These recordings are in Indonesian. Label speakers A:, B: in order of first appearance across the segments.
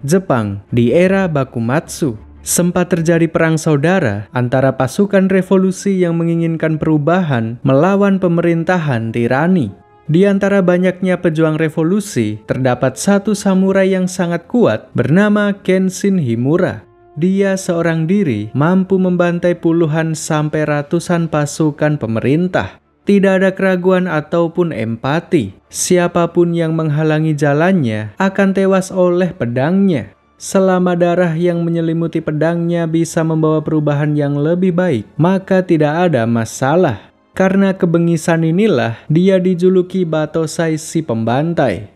A: Jepang di era Bakumatsu. Sempat terjadi perang saudara antara pasukan revolusi yang menginginkan perubahan melawan pemerintahan tirani. Di antara banyaknya pejuang revolusi, terdapat satu samurai yang sangat kuat bernama Kenshin Himura. Dia seorang diri mampu membantai puluhan sampai ratusan pasukan pemerintah. Tidak ada keraguan ataupun empati. Siapapun yang menghalangi jalannya akan tewas oleh pedangnya. Selama darah yang menyelimuti pedangnya bisa membawa perubahan yang lebih baik, maka tidak ada masalah. Karena kebengisan inilah dia dijuluki Batosai si pembantai.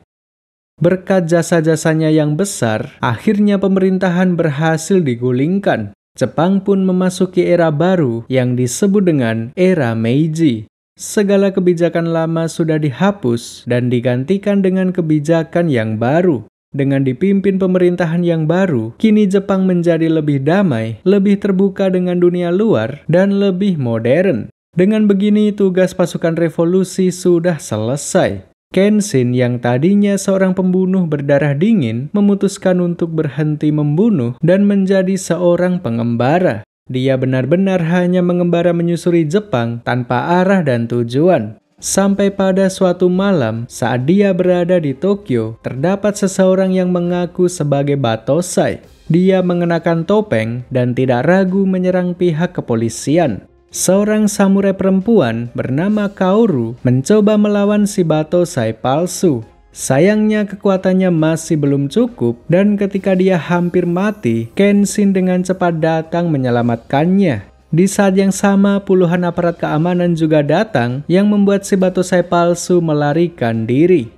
A: Berkat jasa-jasanya yang besar, akhirnya pemerintahan berhasil digulingkan. Jepang pun memasuki era baru yang disebut dengan era Meiji. Segala kebijakan lama sudah dihapus dan digantikan dengan kebijakan yang baru. Dengan dipimpin pemerintahan yang baru, kini Jepang menjadi lebih damai, lebih terbuka dengan dunia luar, dan lebih modern. Dengan begini, tugas pasukan revolusi sudah selesai. Kenshin yang tadinya seorang pembunuh berdarah dingin, memutuskan untuk berhenti membunuh dan menjadi seorang pengembara. Dia benar-benar hanya mengembara menyusuri Jepang tanpa arah dan tujuan. Sampai pada suatu malam, saat dia berada di Tokyo, terdapat seseorang yang mengaku sebagai Batosai. Dia mengenakan topeng dan tidak ragu menyerang pihak kepolisian. Seorang samurai perempuan bernama Kaoru mencoba melawan si Batosai palsu. Sayangnya kekuatannya masih belum cukup dan ketika dia hampir mati, Kenshin dengan cepat datang menyelamatkannya. Di saat yang sama, puluhan aparat keamanan juga datang yang membuat si Batosai palsu melarikan diri.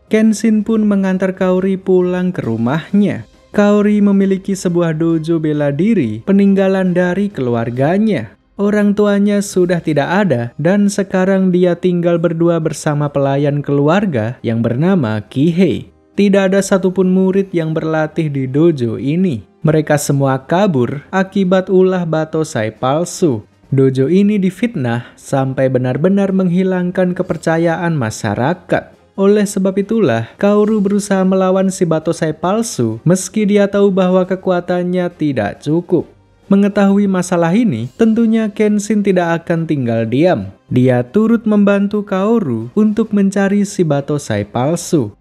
A: Kenshin pun mengantar Kaori pulang ke rumahnya. Kaori memiliki sebuah dojo bela diri peninggalan dari keluarganya. Orang tuanya sudah tidak ada dan sekarang dia tinggal berdua bersama pelayan keluarga yang bernama Kihei. Tidak ada satupun murid yang berlatih di dojo ini. Mereka semua kabur akibat ulah Batosai palsu. Dojo ini difitnah sampai benar-benar menghilangkan kepercayaan masyarakat. Oleh sebab itulah, Kaoru berusaha melawan si Batosai palsu meski dia tahu bahwa kekuatannya tidak cukup. Mengetahui masalah ini, tentunya Kenshin tidak akan tinggal diam. Dia turut membantu Kaoru untuk mencari si Batosai palsu.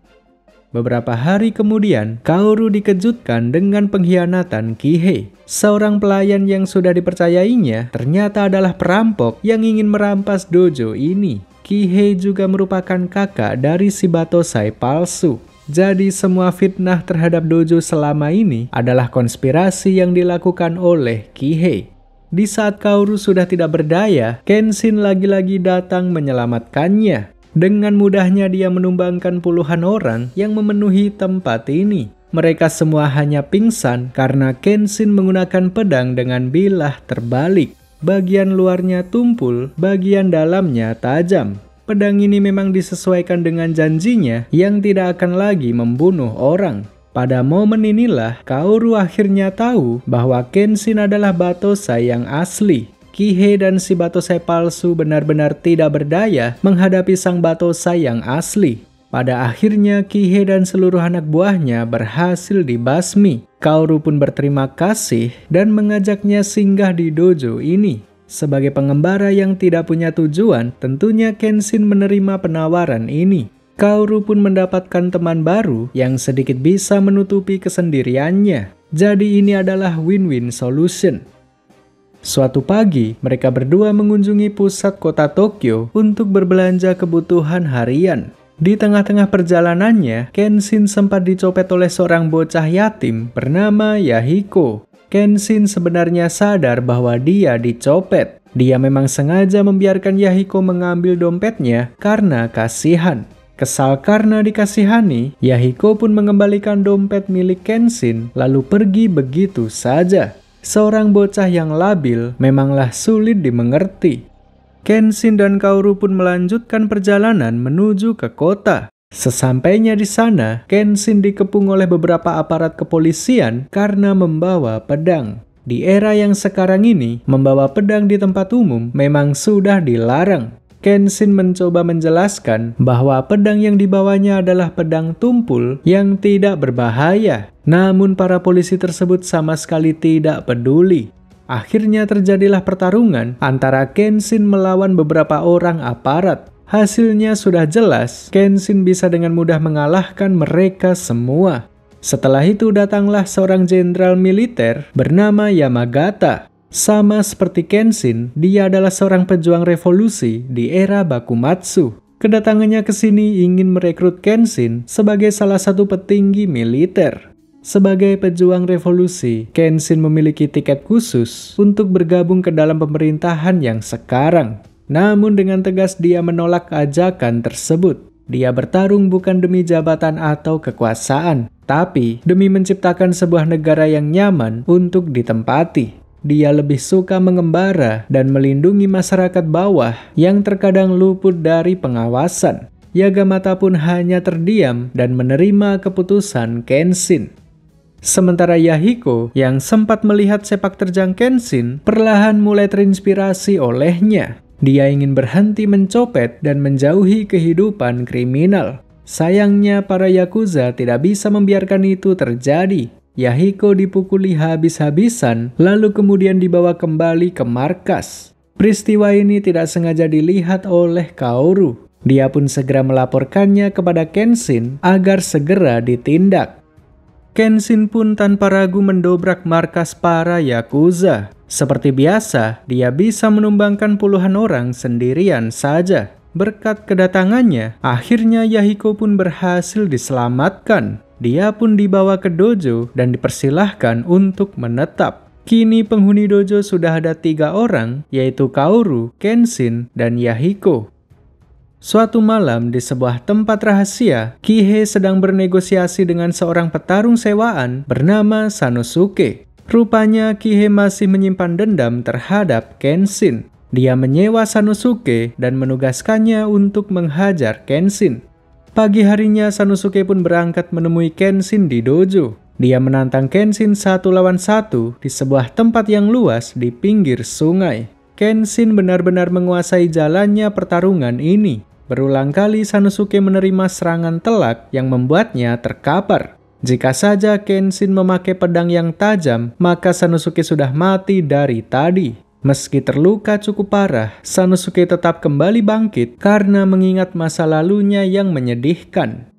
A: Beberapa hari kemudian, Kaoru dikejutkan dengan pengkhianatan Kihei. Seorang pelayan yang sudah dipercayainya ternyata adalah perampok yang ingin merampas dojo ini. Kihei juga merupakan kakak dari si Batosai palsu. Jadi semua fitnah terhadap dojo selama ini adalah konspirasi yang dilakukan oleh Kihei. Di saat Kaoru sudah tidak berdaya, Kenshin lagi-lagi datang menyelamatkannya. Dengan mudahnya dia menumbangkan puluhan orang yang memenuhi tempat ini. Mereka semua hanya pingsan karena Kenshin menggunakan pedang dengan bilah terbalik. Bagian luarnya tumpul, bagian dalamnya tajam. Pedang ini memang disesuaikan dengan janjinya yang tidak akan lagi membunuh orang. Pada momen inilah, Kaoru akhirnya tahu bahwa Kenshin adalah Batosai yang asli. Kihei dan si Batosai palsu benar-benar tidak berdaya menghadapi sang Batosai yang asli. Pada akhirnya Kihei dan seluruh anak buahnya berhasil dibasmi. Kaoru pun berterima kasih dan mengajaknya singgah di dojo ini. Sebagai pengembara yang tidak punya tujuan, tentunya Kenshin menerima penawaran ini. Kaoru pun mendapatkan teman baru yang sedikit bisa menutupi kesendiriannya. Jadi ini adalah win-win solution. Suatu pagi, mereka berdua mengunjungi pusat kota Tokyo untuk berbelanja kebutuhan harian. Di tengah-tengah perjalanannya, Kenshin sempat dicopet oleh seorang bocah yatim bernama Yahiko. Kenshin sebenarnya sadar bahwa dia dicopet. Dia memang sengaja membiarkan Yahiko mengambil dompetnya karena kasihan. Kesal karena dikasihani, Yahiko pun mengembalikan dompet milik Kenshin lalu pergi begitu saja. Seorang bocah yang labil memanglah sulit dimengerti. Kenshin dan Kaoru pun melanjutkan perjalanan menuju ke kota. Sesampainya di sana, Kenshin dikepung oleh beberapa aparat kepolisian karena membawa pedang. Di era yang sekarang ini, membawa pedang di tempat umum memang sudah dilarang. Kenshin mencoba menjelaskan bahwa pedang yang dibawanya adalah pedang tumpul yang tidak berbahaya. Namun para polisi tersebut sama sekali tidak peduli. Akhirnya terjadilah pertarungan antara Kenshin melawan beberapa orang aparat. Hasilnya sudah jelas, Kenshin bisa dengan mudah mengalahkan mereka semua. Setelah itu datanglah seorang jenderal militer bernama Yamagata. Sama seperti Kenshin, dia adalah seorang pejuang revolusi di era Bakumatsu. Kedatangannya ke sini ingin merekrut Kenshin sebagai salah satu petinggi militer. Sebagai pejuang revolusi, Kenshin memiliki tiket khusus untuk bergabung ke dalam pemerintahan yang sekarang. Namun dengan tegas dia menolak ajakan tersebut. Dia bertarung bukan demi jabatan atau kekuasaan, tapi demi menciptakan sebuah negara yang nyaman untuk ditempati. Dia lebih suka mengembara dan melindungi masyarakat bawah yang terkadang luput dari pengawasan. Yagamata pun hanya terdiam dan menerima keputusan Kenshin. Sementara Yahiko yang sempat melihat sepak terjang Kenshin perlahan mulai terinspirasi olehnya. Dia ingin berhenti mencopet dan menjauhi kehidupan kriminal. Sayangnya para Yakuza tidak bisa membiarkan itu terjadi. Yahiko dipukuli habis-habisan, lalu kemudian dibawa kembali ke markas. Peristiwa ini tidak sengaja dilihat oleh Kaoru. Dia pun segera melaporkannya kepada Kenshin agar segera ditindak. Kenshin pun tanpa ragu mendobrak markas para Yakuza. Seperti biasa, dia bisa menumbangkan puluhan orang sendirian saja. Berkat kedatangannya, akhirnya Yahiko pun berhasil diselamatkan. Dia pun dibawa ke dojo dan dipersilahkan untuk menetap. Kini penghuni dojo sudah ada 3 orang, yaitu Kaoru, Kenshin, dan Yahiko. Suatu malam di sebuah tempat rahasia, Kihei sedang bernegosiasi dengan seorang petarung sewaan bernama Sanosuke. Rupanya Kihei masih menyimpan dendam terhadap Kenshin. Dia menyewa Sanosuke dan menugaskannya untuk menghajar Kenshin. Pagi harinya Sanosuke pun berangkat menemui Kenshin di dojo. Dia menantang Kenshin 1 lawan 1 di sebuah tempat yang luas di pinggir sungai. Kenshin benar-benar menguasai jalannya pertarungan ini. Berulang kali Sanosuke menerima serangan telak yang membuatnya terkapar. Jika saja Kenshin memakai pedang yang tajam, maka Sanosuke sudah mati dari tadi. Meski terluka cukup parah, Sanosuke tetap kembali bangkit karena mengingat masa lalunya yang menyedihkan.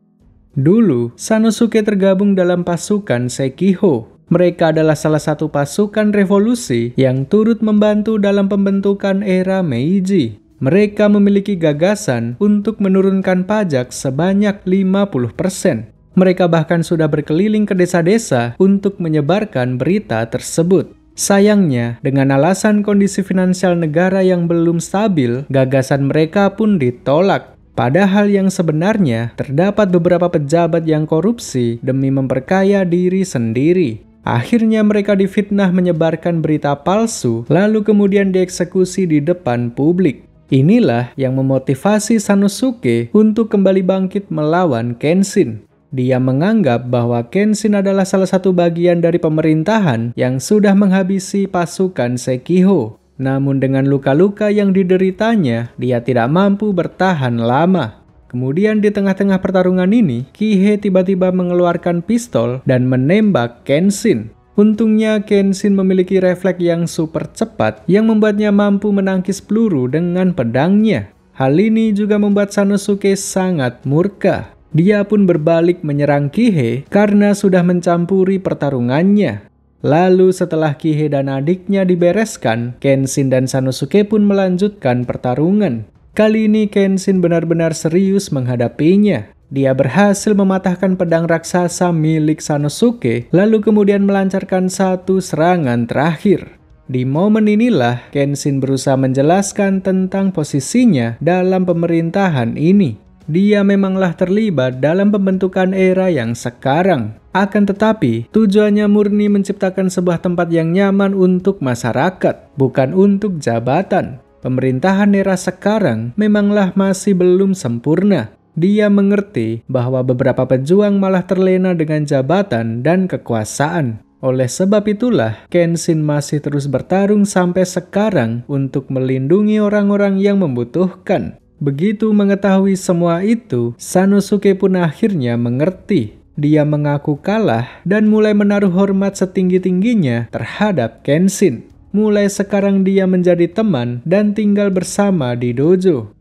A: Dulu, Sanosuke tergabung dalam pasukan Sekiho. Mereka adalah salah satu pasukan revolusi yang turut membantu dalam pembentukan era Meiji. Mereka memiliki gagasan untuk menurunkan pajak sebanyak 50%. Mereka bahkan sudah berkeliling ke desa-desa untuk menyebarkan berita tersebut. Sayangnya, dengan alasan kondisi finansial negara yang belum stabil, gagasan mereka pun ditolak. Padahal yang sebenarnya, terdapat beberapa pejabat yang korupsi demi memperkaya diri sendiri. Akhirnya mereka difitnah menyebarkan berita palsu, lalu kemudian dieksekusi di depan publik. Inilah yang memotivasi Sanosuke untuk kembali bangkit melawan Kenshin. Dia menganggap bahwa Kenshin adalah salah satu bagian dari pemerintahan yang sudah menghabisi pasukan Sekiho. Namun dengan luka-luka yang dideritanya, dia tidak mampu bertahan lama. Kemudian di tengah-tengah pertarungan ini, Kihei tiba-tiba mengeluarkan pistol dan menembak Kenshin. Untungnya Kenshin memiliki refleks yang super cepat yang membuatnya mampu menangkis peluru dengan pedangnya. Hal ini juga membuat Sanosuke sangat murka. Dia pun berbalik menyerang Kihei karena sudah mencampuri pertarungannya. Lalu setelah Kihei dan adiknya dibereskan, Kenshin dan Sanosuke pun melanjutkan pertarungan. Kali ini Kenshin benar-benar serius menghadapinya. Dia berhasil mematahkan pedang raksasa milik Sanosuke, lalu kemudian melancarkan satu serangan terakhir. Di momen inilah Kenshin berusaha menjelaskan tentang posisinya dalam pemerintahan ini. Dia memanglah terlibat dalam pembentukan era yang sekarang. Akan tetapi, tujuannya murni menciptakan sebuah tempat yang nyaman untuk masyarakat, bukan untuk jabatan. Pemerintahan era sekarang memanglah masih belum sempurna. Dia mengerti bahwa beberapa pejuang malah terlena dengan jabatan dan kekuasaan. Oleh sebab itulah, Kenshin masih terus bertarung sampai sekarang untuk melindungi orang-orang yang membutuhkan. Begitu mengetahui semua itu, Sanosuke pun akhirnya mengerti. Dia mengaku kalah dan mulai menaruh hormat setinggi-tingginya terhadap Kenshin. Mulai sekarang dia menjadi teman dan tinggal bersama di dojo.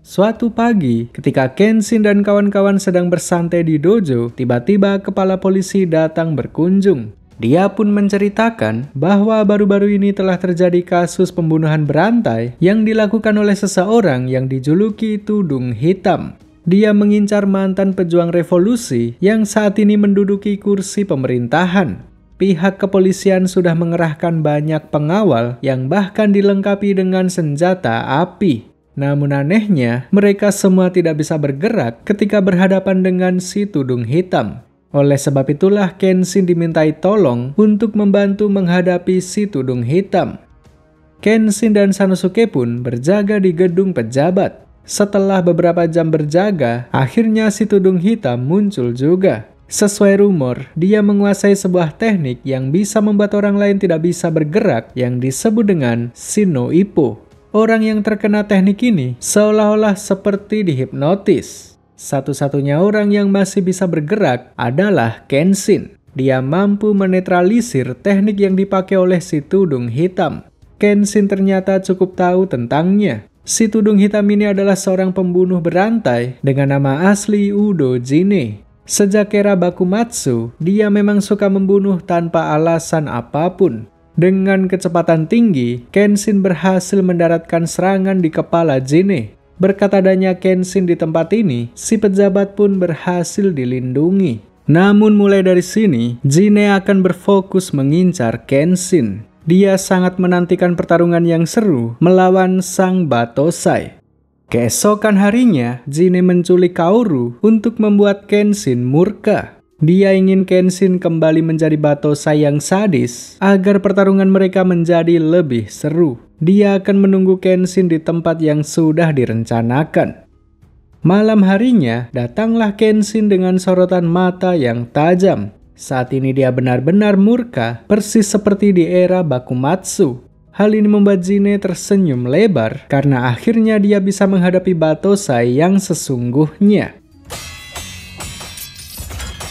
A: Suatu pagi, ketika Kenshin dan kawan-kawan sedang bersantai di dojo, tiba-tiba kepala polisi datang berkunjung. Dia pun menceritakan bahwa baru-baru ini telah terjadi kasus pembunuhan berantai yang dilakukan oleh seseorang yang dijuluki Tudung Hitam. Dia mengincar mantan pejuang revolusi yang saat ini menduduki kursi pemerintahan. Pihak kepolisian sudah mengerahkan banyak pengawal yang bahkan dilengkapi dengan senjata api. Namun anehnya, mereka semua tidak bisa bergerak ketika berhadapan dengan si Tudung Hitam. Oleh sebab itulah Kenshin dimintai tolong untuk membantu menghadapi si Tudung Hitam. Kenshin dan Sanosuke pun berjaga di gedung pejabat. Setelah beberapa jam berjaga, akhirnya si Tudung Hitam muncul juga. Sesuai rumor, dia menguasai sebuah teknik yang bisa membuat orang lain tidak bisa bergerak yang disebut dengan Shinno Ippo. Orang yang terkena teknik ini seolah-olah seperti dihipnotis. Satu-satunya orang yang masih bisa bergerak adalah Kenshin. Dia mampu menetralisir teknik yang dipakai oleh si Tudung Hitam. Kenshin ternyata cukup tahu tentangnya. Si Tudung Hitam ini adalah seorang pembunuh berantai dengan nama asli Udo Jine. Sejak era Bakumatsu, dia memang suka membunuh tanpa alasan apapun. Dengan kecepatan tinggi, Kenshin berhasil mendaratkan serangan di kepala Jine. Berkat adanya Kenshin di tempat ini, si pejabat pun berhasil dilindungi. Namun mulai dari sini, Jine akan berfokus mengincar Kenshin. Dia sangat menantikan pertarungan yang seru melawan sang Batosai. Keesokan harinya, Jine menculik Kaoru untuk membuat Kenshin murka. Dia ingin Kenshin kembali menjadi Batosai yang sadis agar pertarungan mereka menjadi lebih seru. Dia akan menunggu Kenshin di tempat yang sudah direncanakan. Malam harinya, datanglah Kenshin dengan sorotan mata yang tajam. Saat ini dia benar-benar murka, persis seperti di era Bakumatsu. Hal ini membuat Jine tersenyum lebar karena akhirnya dia bisa menghadapi Batosai yang sesungguhnya.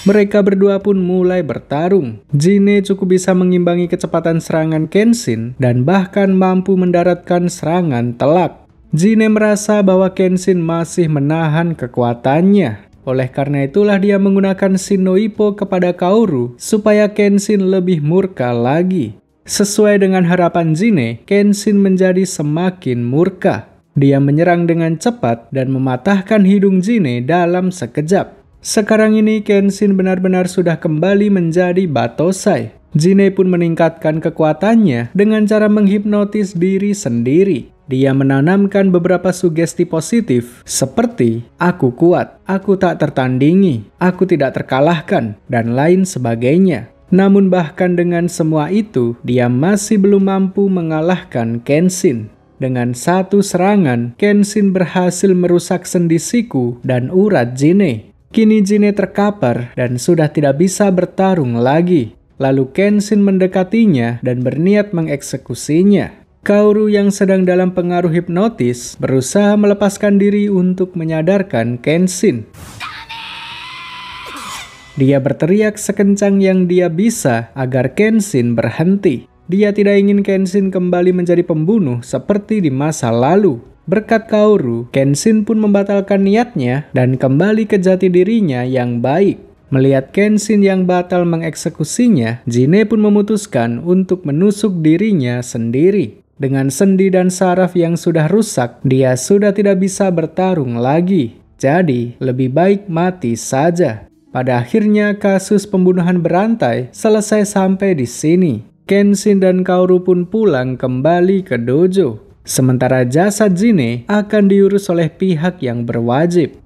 A: Mereka berdua pun mulai bertarung. Jine cukup bisa mengimbangi kecepatan serangan Kenshin dan bahkan mampu mendaratkan serangan telak. Jine merasa bahwa Kenshin masih menahan kekuatannya. Oleh karena itulah dia menggunakan Shinno Ippo kepada Kaoru supaya Kenshin lebih murka lagi. Sesuai dengan harapan Jine, Kenshin menjadi semakin murka. Dia menyerang dengan cepat dan mematahkan hidung Jine dalam sekejap. Sekarang ini Kenshin benar-benar sudah kembali menjadi Batosai. Jine pun meningkatkan kekuatannya dengan cara menghipnotis diri sendiri. Dia menanamkan beberapa sugesti positif seperti aku kuat, aku tak tertandingi, aku tidak terkalahkan, dan lain sebagainya. Namun bahkan dengan semua itu, dia masih belum mampu mengalahkan Kenshin. Dengan satu serangan, Kenshin berhasil merusak sendi siku dan urat Jine. Kini Jine terkapar dan sudah tidak bisa bertarung lagi. Lalu Kenshin mendekatinya dan berniat mengeksekusinya. Kaoru yang sedang dalam pengaruh hipnotis berusaha melepaskan diri untuk menyadarkan Kenshin. Dia berteriak sekencang yang dia bisa agar Kenshin berhenti. Dia tidak ingin Kenshin kembali menjadi pembunuh seperti di masa lalu. Berkat Kaoru, Kenshin pun membatalkan niatnya dan kembali ke jati dirinya yang baik. Melihat Kenshin yang batal mengeksekusinya, Jine pun memutuskan untuk menusuk dirinya sendiri. Dengan sendi dan saraf yang sudah rusak, dia sudah tidak bisa bertarung lagi. Jadi, lebih baik mati saja. Pada akhirnya, kasus pembunuhan berantai selesai sampai di sini. Kenshin dan Kaoru pun pulang kembali ke dojo. Sementara jasad Jine akan diurus oleh pihak yang berwajib.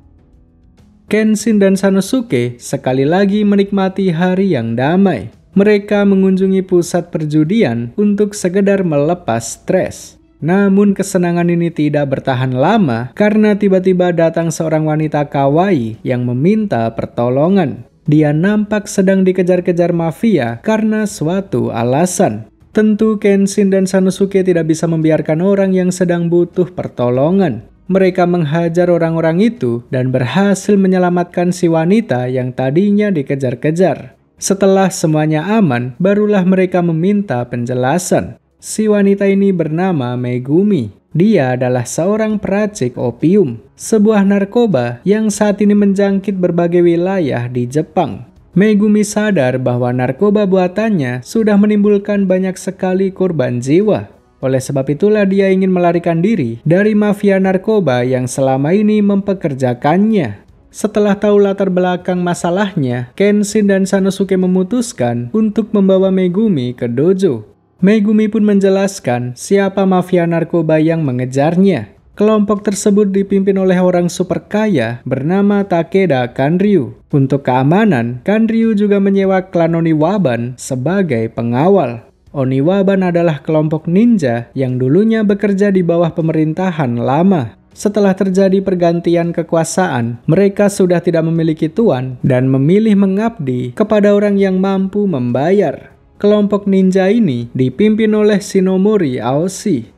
A: Kenshin dan Sanosuke sekali lagi menikmati hari yang damai. Mereka mengunjungi pusat perjudian untuk sekedar melepas stres. Namun kesenangan ini tidak bertahan lama karena tiba-tiba datang seorang wanita kawaii yang meminta pertolongan. Dia nampak sedang dikejar-kejar mafia karena suatu alasan. Tentu Kenshin dan Sanosuke tidak bisa membiarkan orang yang sedang butuh pertolongan. Mereka menghajar orang-orang itu dan berhasil menyelamatkan si wanita yang tadinya dikejar-kejar. Setelah semuanya aman, barulah mereka meminta penjelasan. Si wanita ini bernama Megumi. Dia adalah seorang peracik opium, sebuah narkoba yang saat ini menjangkit berbagai wilayah di Jepang. Megumi sadar bahwa narkoba buatannya sudah menimbulkan banyak sekali korban jiwa. Oleh sebab itulah dia ingin melarikan diri dari mafia narkoba yang selama ini mempekerjakannya. Setelah tahu latar belakang masalahnya, Kenshin dan Sanosuke memutuskan untuk membawa Megumi ke dojo. Megumi pun menjelaskan siapa mafia narkoba yang mengejarnya. Kelompok tersebut dipimpin oleh orang super kaya bernama Takeda Kanryu. Untuk keamanan, Kanryu juga menyewa klan Oniwaban sebagai pengawal. Oniwaban adalah kelompok ninja yang dulunya bekerja di bawah pemerintahan lama. Setelah terjadi pergantian kekuasaan, mereka sudah tidak memiliki tuan dan memilih mengabdi kepada orang yang mampu membayar. Kelompok ninja ini dipimpin oleh Shinomori Aoshi.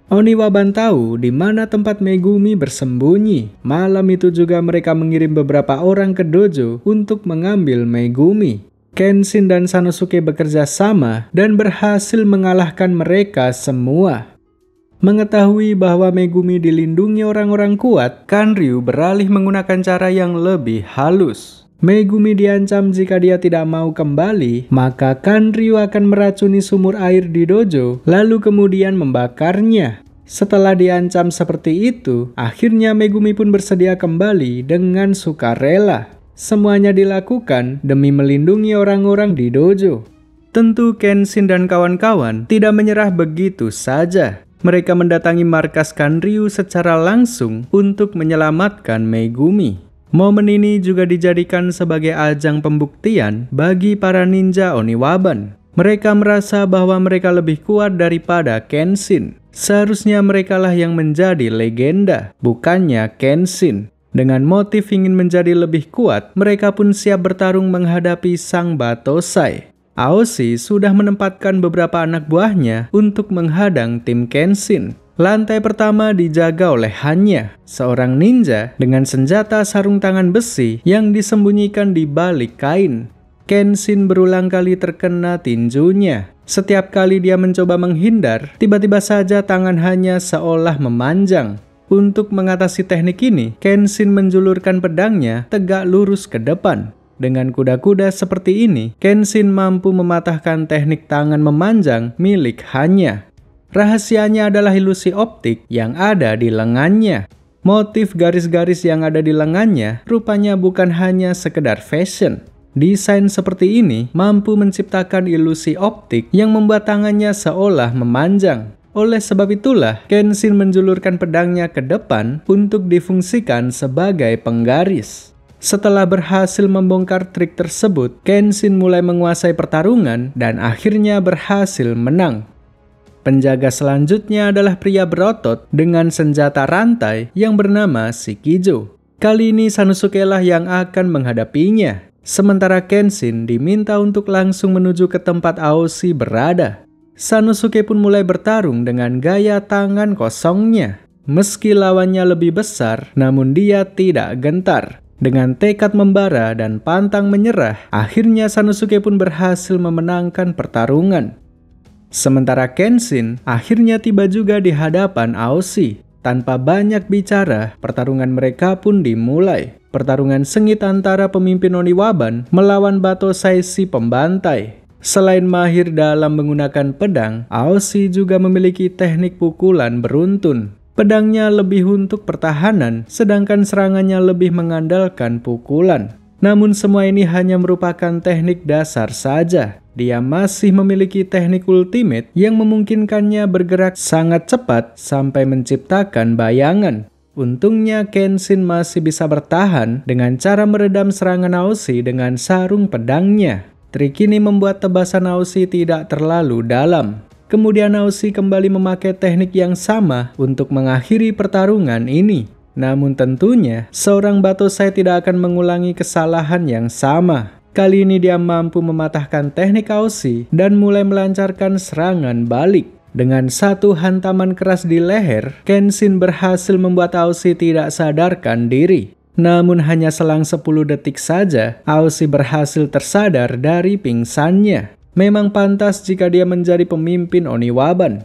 A: Oniwaban tahu di mana tempat Megumi bersembunyi. Malam itu juga mereka mengirim beberapa orang ke dojo untuk mengambil Megumi. Kenshin dan Sanosuke bekerja sama dan berhasil mengalahkan mereka semua. Mengetahui bahwa Megumi dilindungi orang-orang kuat, Kanryu beralih menggunakan cara yang lebih halus. Megumi diancam jika dia tidak mau kembali, maka Kanryu akan meracuni sumur air di dojo, lalu kemudian membakarnya. Setelah diancam seperti itu, akhirnya Megumi pun bersedia kembali dengan sukarela. Semuanya dilakukan demi melindungi orang-orang di dojo. Tentu Kenshin dan kawan-kawan tidak menyerah begitu saja. Mereka mendatangi markas Kanryu secara langsung untuk menyelamatkan Megumi. Momen ini juga dijadikan sebagai ajang pembuktian bagi para ninja Oniwaban. Mereka merasa bahwa mereka lebih kuat daripada Kenshin. Seharusnya merekalah yang menjadi legenda, bukannya Kenshin. Dengan motif ingin menjadi lebih kuat, mereka pun siap bertarung menghadapi sang Batosai. Aoshi sudah menempatkan beberapa anak buahnya untuk menghadang tim Kenshin. Lantai pertama dijaga oleh Hanya, seorang ninja dengan senjata sarung tangan besi yang disembunyikan di balik kain. Kenshin berulang kali terkena tinjunya. Setiap kali dia mencoba menghindar, tiba-tiba saja tangan Hanya seolah memanjang. Untuk mengatasi teknik ini, Kenshin menjulurkan pedangnya tegak lurus ke depan. Dengan kuda-kuda seperti ini, Kenshin mampu mematahkan teknik tangan memanjang milik Hanya. Rahasianya adalah ilusi optik yang ada di lengannya. Motif garis-garis yang ada di lengannya rupanya bukan hanya sekedar fashion. Desain seperti ini mampu menciptakan ilusi optik yang membuat tangannya seolah memanjang. Oleh sebab itulah, Kenshin menjulurkan pedangnya ke depan untuk difungsikan sebagai penggaris. Setelah berhasil membongkar trik tersebut, Kenshin mulai menguasai pertarungan dan akhirnya berhasil menang. Penjaga selanjutnya adalah pria berotot dengan senjata rantai yang bernama Shikijo. Kali ini Sanosuke lah yang akan menghadapinya. Sementara Kenshin diminta untuk langsung menuju ke tempat Aoshi berada. Sanosuke pun mulai bertarung dengan gaya tangan kosongnya. Meski lawannya lebih besar, namun dia tidak gentar. Dengan tekad membara dan pantang menyerah, akhirnya Sanosuke pun berhasil memenangkan pertarungan. Sementara Kenshin akhirnya tiba juga di hadapan Aoshi. Tanpa banyak bicara, pertarungan mereka pun dimulai. Pertarungan sengit antara pemimpin Oniwaban melawan Batosai si pembantai. Selain mahir dalam menggunakan pedang, Aoshi juga memiliki teknik pukulan beruntun. Pedangnya lebih untuk pertahanan, sedangkan serangannya lebih mengandalkan pukulan. Namun semua ini hanya merupakan teknik dasar saja. Dia masih memiliki teknik ultimate yang memungkinkannya bergerak sangat cepat sampai menciptakan bayangan. Untungnya Kenshin masih bisa bertahan dengan cara meredam serangan Aoshi dengan sarung pedangnya. Trik ini membuat tebasan Aoshi tidak terlalu dalam. Kemudian Aoshi kembali memakai teknik yang sama untuk mengakhiri pertarungan ini. Namun tentunya, seorang Batosai tidak akan mengulangi kesalahan yang sama. Kali ini dia mampu mematahkan teknik Aoshi dan mulai melancarkan serangan balik. Dengan satu hantaman keras di leher, Kenshin berhasil membuat Aoshi tidak sadarkan diri. Namun hanya selang 10 detik saja, Aoshi berhasil tersadar dari pingsannya. Memang pantas jika dia menjadi pemimpin Oniwaban.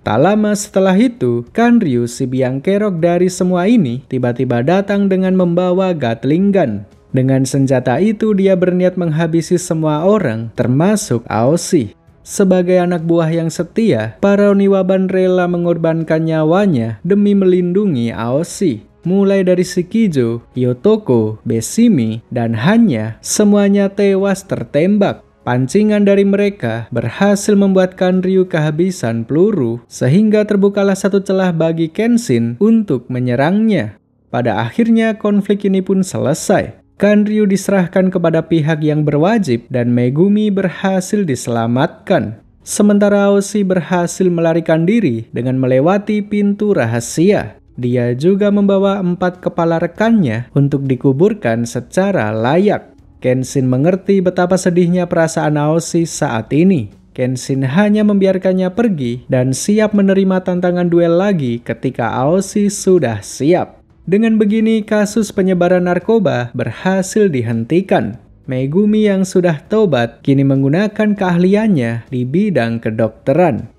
A: Tak lama setelah itu, Kanryu, si biang kerok dari semua ini, tiba-tiba datang dengan membawa Gatling gun. Dengan senjata itu, dia berniat menghabisi semua orang, termasuk Aoshi. Sebagai anak buah yang setia, para Oniwaban rela mengorbankan nyawanya demi melindungi Aoshi. Mulai dari Shikijo, Yotoko, Beshimi, dan Hanya, semuanya tewas tertembak. Pancingan dari mereka berhasil membuat Kanryu kehabisan peluru, sehingga terbukalah satu celah bagi Kenshin untuk menyerangnya. Pada akhirnya konflik ini pun selesai. Kanryu diserahkan kepada pihak yang berwajib dan Megumi berhasil diselamatkan. Sementara Aoshi berhasil melarikan diri dengan melewati pintu rahasia. Dia juga membawa 4 kepala rekannya untuk dikuburkan secara layak. Kenshin mengerti betapa sedihnya perasaan Aoshi saat ini. Kenshin hanya membiarkannya pergi dan siap menerima tantangan duel lagi ketika Aoshi sudah siap. Dengan begini, kasus penyebaran narkoba berhasil dihentikan. Megumi yang sudah tobat kini menggunakan keahliannya di bidang kedokteran.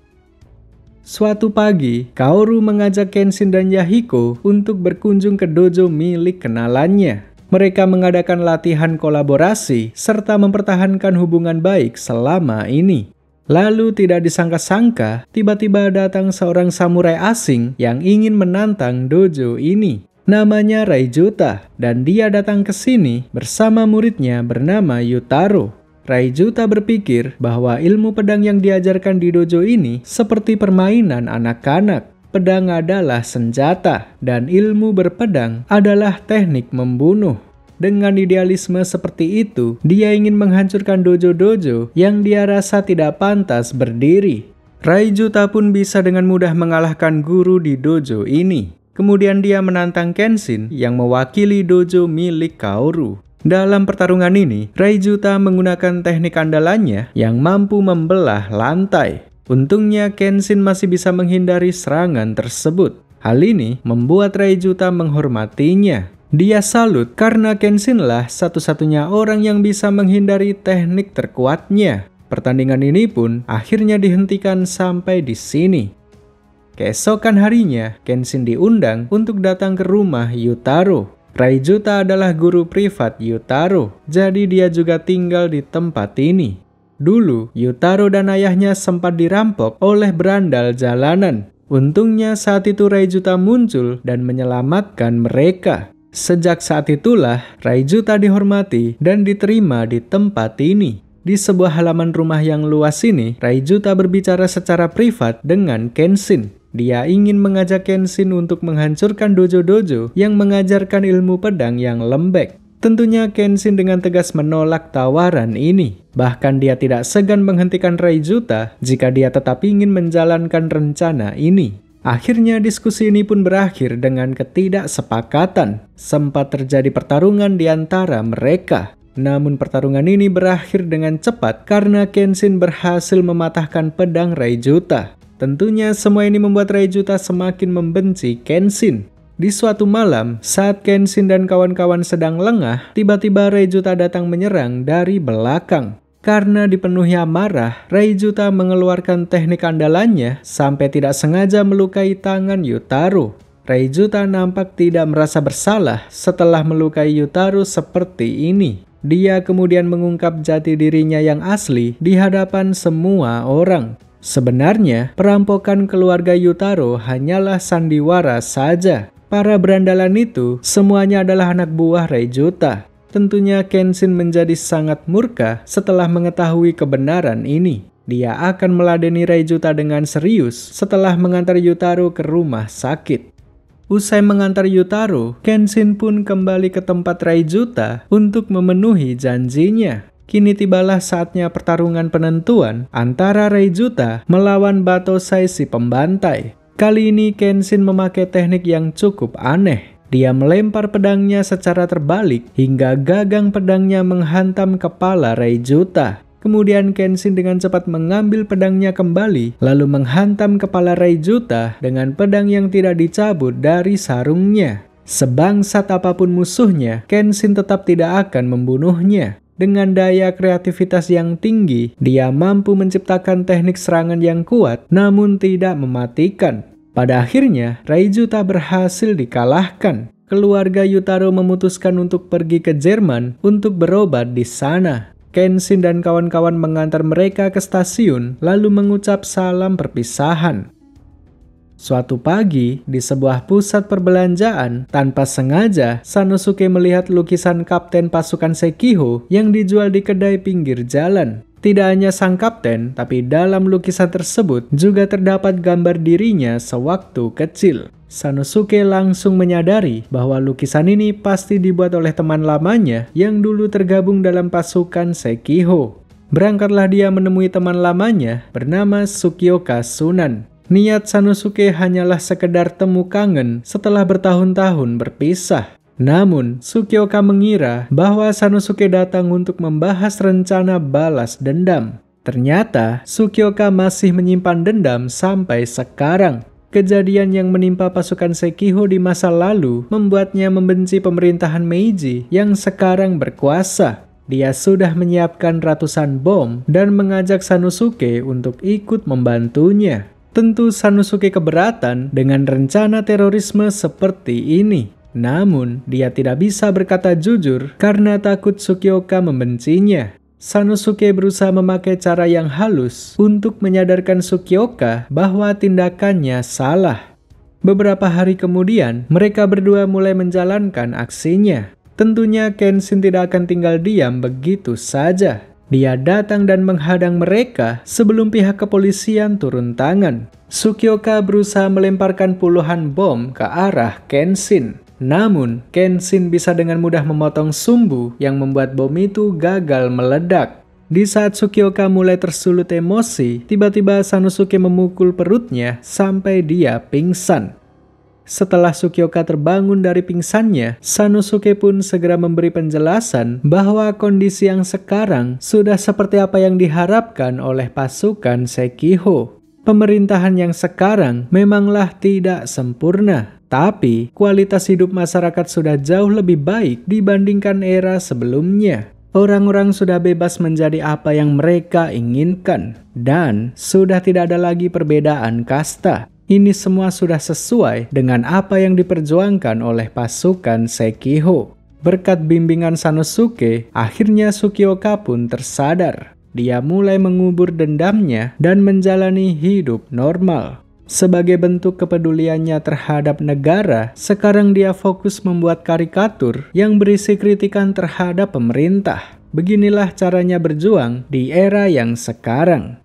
A: Suatu pagi, Kaoru mengajak Kenshin dan Yahiko untuk berkunjung ke dojo milik kenalannya. Mereka mengadakan latihan kolaborasi serta mempertahankan hubungan baik selama ini. Lalu tidak disangka-sangka, tiba-tiba datang seorang samurai asing yang ingin menantang dojo ini. Namanya Raijuta, dan dia datang ke sini bersama muridnya bernama Yutaro. Raijuta berpikir bahwa ilmu pedang yang diajarkan di dojo ini seperti permainan anak-anak. Pedang adalah senjata, dan ilmu berpedang adalah teknik membunuh. Dengan idealisme seperti itu, dia ingin menghancurkan dojo-dojo yang dia rasa tidak pantas berdiri. Raijuta pun bisa dengan mudah mengalahkan guru di dojo ini. Kemudian dia menantang Kenshin yang mewakili dojo milik Kaoru. Dalam pertarungan ini, Raijuta menggunakan teknik andalannya yang mampu membelah lantai. Untungnya Kenshin masih bisa menghindari serangan tersebut. Hal ini membuat Raijuta menghormatinya. Dia salut karena Kenshinlah satu-satunya orang yang bisa menghindari teknik terkuatnya. Pertandingan ini pun akhirnya dihentikan sampai di sini. Keesokan harinya, Kenshin diundang untuk datang ke rumah Yutaro. Raijuta adalah guru privat Yutaro, jadi dia juga tinggal di tempat ini. Dulu, Yutaro dan ayahnya sempat dirampok oleh berandal jalanan. Untungnya saat itu Raijuta muncul dan menyelamatkan mereka. Sejak saat itulah, Raijuta dihormati dan diterima di tempat ini. Di sebuah halaman rumah yang luas ini, Raijuta berbicara secara privat dengan Kenshin. Dia ingin mengajak Kenshin untuk menghancurkan dojo-dojo yang mengajarkan ilmu pedang yang lembek. Tentunya Kenshin dengan tegas menolak tawaran ini. Bahkan dia tidak segan menghentikan Raijuta jika dia tetap ingin menjalankan rencana ini. Akhirnya diskusi ini pun berakhir dengan ketidaksepakatan. Sempat terjadi pertarungan di antara mereka. Namun pertarungan ini berakhir dengan cepat karena Kenshin berhasil mematahkan pedang Raijuta. Tentunya semua ini membuat Raijuta semakin membenci Kenshin. Di suatu malam, saat Kenshin dan kawan-kawan sedang lengah, tiba-tiba Raijuta datang menyerang dari belakang. Karena dipenuhi amarah, Raijuta mengeluarkan teknik andalannya sampai tidak sengaja melukai tangan Yutaro. Raijuta nampak tidak merasa bersalah setelah melukai Yutaro seperti ini. Dia kemudian mengungkap jati dirinya yang asli di hadapan semua orang. Sebenarnya, perampokan keluarga Yutaro hanyalah sandiwara saja. Para berandalan itu semuanya adalah anak buah Raijuta. Tentunya Kenshin menjadi sangat murka setelah mengetahui kebenaran ini. Dia akan meladeni Raijuta dengan serius setelah mengantar Yutaro ke rumah sakit. Usai mengantar Yutaro, Kenshin pun kembali ke tempat Raijuta untuk memenuhi janjinya. Kini tibalah saatnya pertarungan penentuan antara Raijuta melawan Batosai si pembantai. Kali ini Kenshin memakai teknik yang cukup aneh. Dia melempar pedangnya secara terbalik hingga gagang pedangnya menghantam kepala Raijuta. Kemudian Kenshin dengan cepat mengambil pedangnya kembali, lalu menghantam kepala Raijuta dengan pedang yang tidak dicabut dari sarungnya. Sebangsat apapun musuhnya, Kenshin tetap tidak akan membunuhnya. Dengan daya kreativitas yang tinggi, dia mampu menciptakan teknik serangan yang kuat, namun tidak mematikan. Pada akhirnya, Raijuta berhasil dikalahkan. Keluarga Yutaro memutuskan untuk pergi ke Jerman untuk berobat di sana. Kenshin dan kawan-kawan mengantar mereka ke stasiun, lalu mengucap salam perpisahan. Suatu pagi, di sebuah pusat perbelanjaan, tanpa sengaja, Sanosuke melihat lukisan kapten pasukan Sekiho yang dijual di kedai pinggir jalan. Tidak hanya sang kapten, tapi dalam lukisan tersebut juga terdapat gambar dirinya sewaktu kecil. Sanosuke langsung menyadari bahwa lukisan ini pasti dibuat oleh teman lamanya yang dulu tergabung dalam pasukan Sekiho. Berangkatlah dia menemui teman lamanya bernama Tsukioka Sunan. Niat Sanosuke hanyalah sekedar temu kangen setelah bertahun-tahun berpisah. Namun, Tsukioka mengira bahwa Sanosuke datang untuk membahas rencana balas dendam. Ternyata, Tsukioka masih menyimpan dendam sampai sekarang. Kejadian yang menimpa pasukan Sekiho di masa lalu membuatnya membenci pemerintahan Meiji yang sekarang berkuasa. Dia sudah menyiapkan ratusan bom dan mengajak Sanosuke untuk ikut membantunya. Tentu Sanosuke keberatan dengan rencana terorisme seperti ini. Namun, dia tidak bisa berkata jujur karena takut Tsukioka membencinya. Sanosuke berusaha memakai cara yang halus untuk menyadarkan Tsukioka bahwa tindakannya salah. Beberapa hari kemudian, mereka berdua mulai menjalankan aksinya. Tentunya Kenshin tidak akan tinggal diam begitu saja. Dia datang dan menghadang mereka sebelum pihak kepolisian turun tangan. Tsukioka berusaha melemparkan puluhan bom ke arah Kenshin. Namun, Kenshin bisa dengan mudah memotong sumbu yang membuat bom itu gagal meledak. Di saat Tsukioka mulai tersulut emosi, tiba-tiba Sanosuke memukul perutnya sampai dia pingsan. Setelah Tsukioka terbangun dari pingsannya, Sanosuke pun segera memberi penjelasan bahwa kondisi yang sekarang sudah seperti apa yang diharapkan oleh pasukan Sekiho. Pemerintahan yang sekarang memanglah tidak sempurna, tapi kualitas hidup masyarakat sudah jauh lebih baik dibandingkan era sebelumnya. Orang-orang sudah bebas menjadi apa yang mereka inginkan, dan sudah tidak ada lagi perbedaan kasta. Ini semua sudah sesuai dengan apa yang diperjuangkan oleh pasukan Sekiho. Berkat bimbingan Sanosuke, akhirnya Tsukioka pun tersadar. Dia mulai mengubur dendamnya dan menjalani hidup normal. Sebagai bentuk kepeduliannya terhadap negara, sekarang dia fokus membuat karikatur yang berisi kritikan terhadap pemerintah. Beginilah caranya berjuang di era yang sekarang.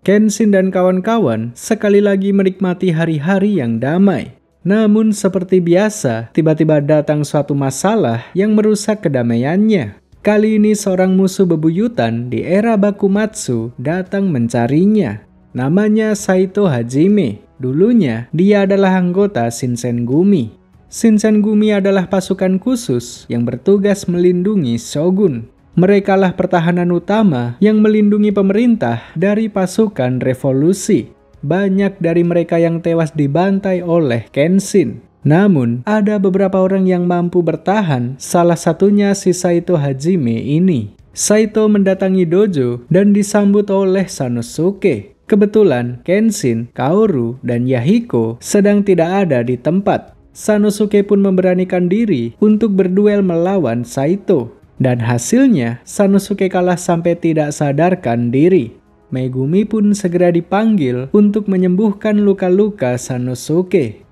A: Kenshin dan kawan-kawan sekali lagi menikmati hari-hari yang damai. Namun seperti biasa, tiba-tiba datang suatu masalah yang merusak kedamaiannya. Kali ini seorang musuh bebuyutan di era Bakumatsu datang mencarinya. Namanya Saito Hajime. Dulunya, dia adalah anggota Shinsengumi. Shinsengumi adalah pasukan khusus yang bertugas melindungi shogun. Merekalah pertahanan utama yang melindungi pemerintah dari pasukan revolusi. Banyak dari mereka yang tewas dibantai oleh Kenshin. Namun, ada beberapa orang yang mampu bertahan, salah satunya si Saito Hajime ini. Saito mendatangi dojo dan disambut oleh Sanosuke. Kebetulan, Kenshin, Kaoru, dan Yahiko sedang tidak ada di tempat. Sanosuke pun memberanikan diri untuk berduel melawan Saito. Dan hasilnya, Sanosuke kalah sampai tidak sadarkan diri. Megumi pun segera dipanggil untuk menyembuhkan luka-luka Sanosuke.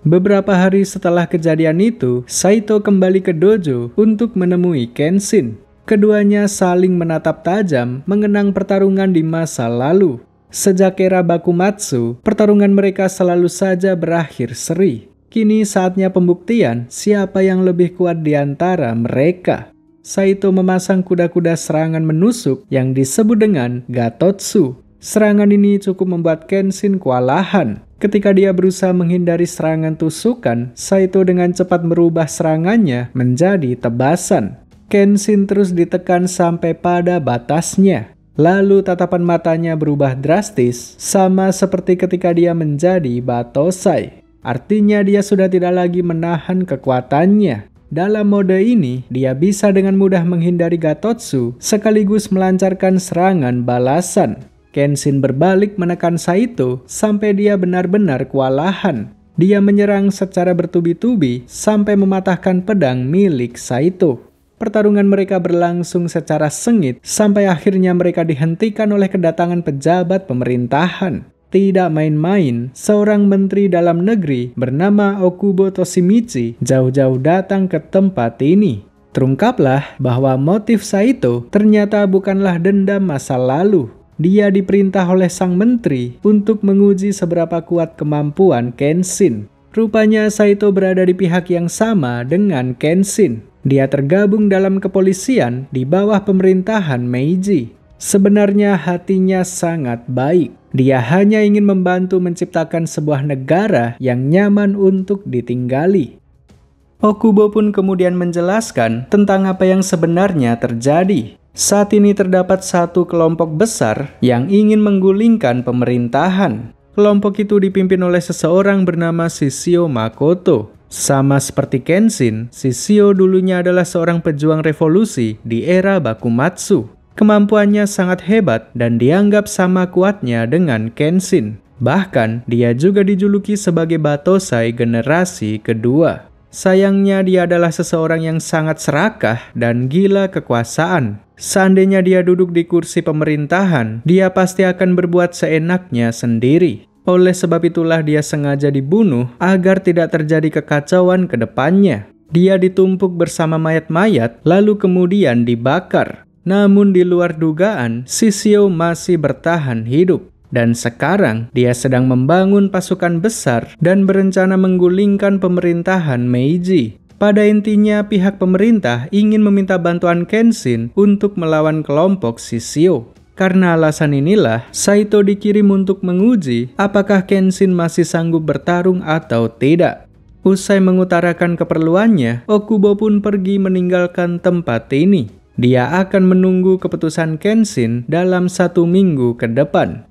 A: Beberapa hari setelah kejadian itu, Saito kembali ke dojo untuk menemui Kenshin. Keduanya saling menatap tajam mengenang pertarungan di masa lalu. Sejak era Bakumatsu, pertarungan mereka selalu saja berakhir seri. Kini saatnya pembuktian siapa yang lebih kuat di antara mereka. Saito memasang kuda-kuda serangan menusuk yang disebut dengan Gatotsu. Serangan ini cukup membuat Kenshin kewalahan. Ketika dia berusaha menghindari serangan tusukan, Saito dengan cepat merubah serangannya menjadi tebasan. Kenshin terus ditekan sampai pada batasnya. Lalu tatapan matanya berubah drastis, sama seperti ketika dia menjadi Batosai. Artinya dia sudah tidak lagi menahan kekuatannya. Dalam mode ini, dia bisa dengan mudah menghindari Gatotsu sekaligus melancarkan serangan balasan. Kenshin berbalik menekan Saito sampai dia benar-benar kewalahan. Dia menyerang secara bertubi-tubi sampai mematahkan pedang milik Saito. Pertarungan mereka berlangsung secara sengit sampai akhirnya mereka dihentikan oleh kedatangan pejabat pemerintahan. Tidak main-main, seorang menteri dalam negeri bernama Okubo Toshimichi jauh-jauh datang ke tempat ini. Terungkaplah bahwa motif Saito ternyata bukanlah dendam masa lalu. Dia diperintah oleh sang menteri untuk menguji seberapa kuat kemampuan Kenshin. Rupanya Saito berada di pihak yang sama dengan Kenshin. Dia tergabung dalam kepolisian di bawah pemerintahan Meiji. Sebenarnya hatinya sangat baik. Dia hanya ingin membantu menciptakan sebuah negara yang nyaman untuk ditinggali. Okubo pun kemudian menjelaskan tentang apa yang sebenarnya terjadi. Saat ini terdapat satu kelompok besar yang ingin menggulingkan pemerintahan. Kelompok itu dipimpin oleh seseorang bernama Shishio Makoto. Sama seperti Kenshin, Shishio dulunya adalah seorang pejuang revolusi di era Bakumatsu. Kemampuannya sangat hebat dan dianggap sama kuatnya dengan Kenshin. Bahkan, dia juga dijuluki sebagai Batosai generasi kedua. Sayangnya dia adalah seseorang yang sangat serakah dan gila kekuasaan. Seandainya dia duduk di kursi pemerintahan, dia pasti akan berbuat seenaknya sendiri. Oleh sebab itulah dia sengaja dibunuh agar tidak terjadi kekacauan ke depannya. Dia ditumpuk bersama mayat-mayat lalu kemudian dibakar. Namun di luar dugaan, Shishio masih bertahan hidup. Dan sekarang dia sedang membangun pasukan besar dan berencana menggulingkan pemerintahan Meiji. Pada intinya, pihak pemerintah ingin meminta bantuan Kenshin untuk melawan kelompok Shishio. Karena alasan inilah, Saito dikirim untuk menguji apakah Kenshin masih sanggup bertarung atau tidak. Usai mengutarakan keperluannya, Okubo pun pergi meninggalkan tempat ini. Dia akan menunggu keputusan Kenshin dalam 1 minggu ke depan.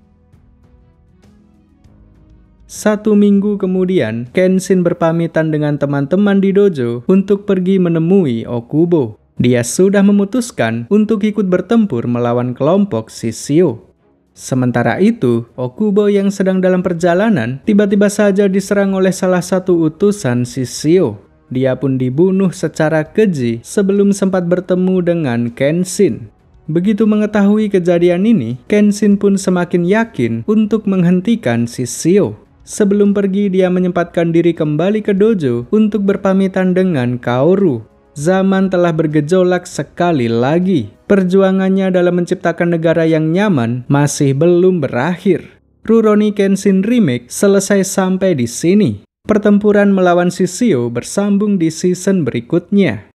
A: 1 minggu kemudian, Kenshin berpamitan dengan teman-teman di dojo untuk pergi menemui Okubo. Dia sudah memutuskan untuk ikut bertempur melawan kelompok Shishio. Sementara itu, Okubo yang sedang dalam perjalanan tiba-tiba saja diserang oleh salah satu utusan Shishio. Dia pun dibunuh secara keji sebelum sempat bertemu dengan Kenshin. Begitu mengetahui kejadian ini, Kenshin pun semakin yakin untuk menghentikan Shishio. Sebelum pergi, dia menyempatkan diri kembali ke dojo untuk berpamitan dengan Kaoru. Zaman telah bergejolak sekali lagi. Perjuangannya dalam menciptakan negara yang nyaman masih belum berakhir. Rurouni Kenshin Remake selesai sampai di sini. Pertempuran melawan Shishio bersambung di season berikutnya.